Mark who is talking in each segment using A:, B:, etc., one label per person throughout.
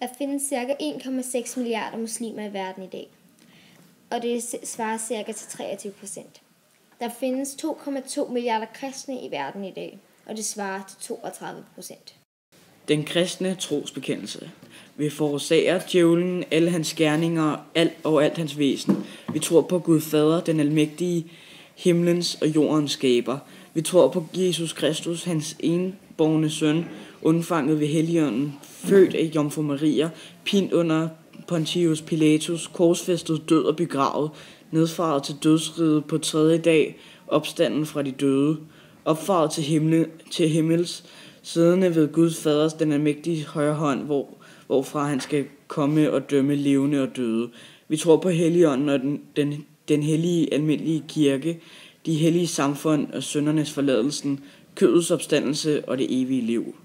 A: Der findes ca. 1,6 milliarder muslimer i verden i dag, og det svarer ca. til 23%. Der findes 2,2 milliarder kristne i verden i dag, og det svarer til 32%.
B: Den kristne trosbekendelse. Vi forårsager djævlen alle hans gerninger og alt hans væsen. Vi tror på Gud Fader, den almægtige, himlens og jordens skaber. Vi tror på Jesus Kristus, hans enbårne søn, undfanget ved Helligånden, født af Jomfru Maria, pint under Pontius Pilatus, korsfæstet, død og begravet, nedfaret til dødsriget på 3. dag, opstanden fra de døde, opfaret til himmels, siddende ved Gud Faders den almægtige højre hånd, hvorfra han skal komme og dømme levende og døde. Vi tror på Helligånden og den hellige almindelige kirke, de hellige samfund og syndernes forladelsen, kødets opstandelse og det evige liv.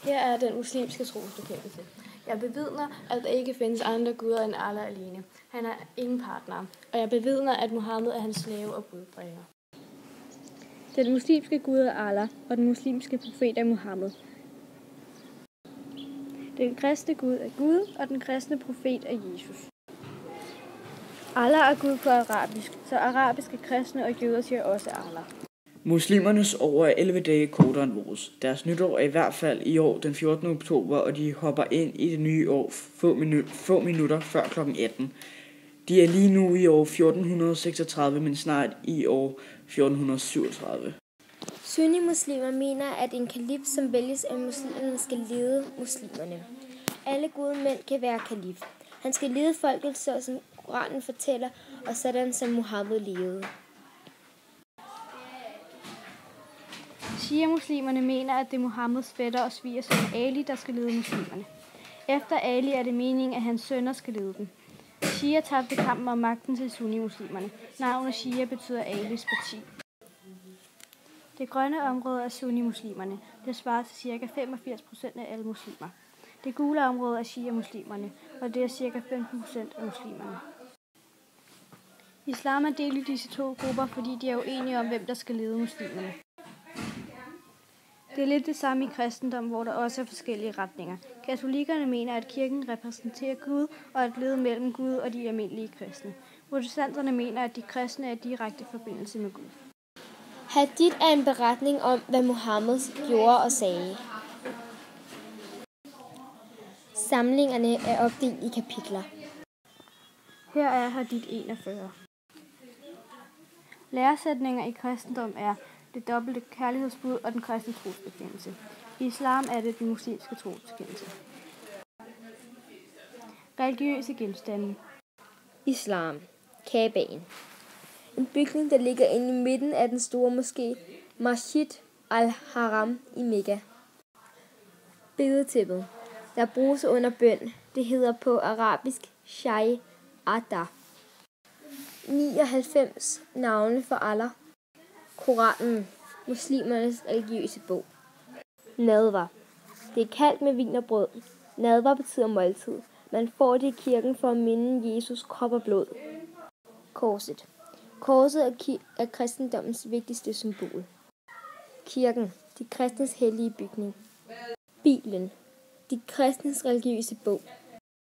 C: Her er den muslimske trosbekendelse. Jeg bevidner, at der ikke findes andre guder end Allah alene. Han har ingen partner. Og jeg bevidner, at Muhammed er hans slave og budbringer.
D: Den muslimske gud er Allah, og den muslimske profet er Muhammed. Den kristne gud er Gud, og den kristne profet er Jesus. Allah er Gud på arabisk, så arabiske kristne og jøder siger også Allah.
B: Muslimernes år er 11 dage kortere end vores. Deres nytår er i hvert fald i år den 14. oktober, og de hopper ind i det nye år få minutter før kl. 18. De er lige nu i år 1436, men snart i år 1437.
A: Sunni-muslimer mener, at en kalif, som vælges af muslimerne, skal lede muslimerne. Alle gode mænd kan være kalif. Han skal lede folket, så som Koranen fortæller, og sådan som Muhammed levede.
D: Shia-muslimerne mener, at det er Muhammeds fætter og svigersøn Ali, der skal lede muslimerne. Efter Ali er det meningen, at hans sønner skal lede dem. Shia tabte kampen om magten til sunni-muslimerne. Navnet Shia betyder Alis parti. Det grønne område er sunni-muslimerne. Det svarer til ca. 85% af alle muslimer. Det gule område er shia-muslimerne, og det er ca. 15% af muslimerne. Islam er delt i disse to grupper, fordi de er uenige om, hvem der skal lede muslimerne. Det er lidt det samme i kristendom, hvor der også er forskellige retninger. Katolikkerne mener, at kirken repræsenterer Gud og er et led mellem Gud og de almindelige kristne. Protestanterne mener, at de kristne er i direkte forbindelse med Gud.
A: Hadith er en beretning om, hvad Muhammed gjorde og sagde. Samlingerne er opdelt i kapitler.
D: Her er Hadith 41. Læresætninger i kristendom er det dobbelte kærlighedsbud og den kristne trosbekendelse. I islam er det den muslimske trosbekendelse. Religiøse genstande.
A: Islam. Kabaen. En bygning, der ligger inde i midten af den store moské Masjid al-Haram i Mekka. Bedetæppet, der bruges under bøn. Det hedder på arabisk Shai Ada. 99 navne for Allah. Koranen, muslimernes religiøse bog. Nadver. Det er kaldt med vin og brød. Nadver betyder måltid. Man får det i kirken for at minde Jesus krop og blod. Korset. Korset er kristendommens vigtigste symbol. Kirken, de kristnes hellige bygning. Bibelen, de kristnes religiøse bog.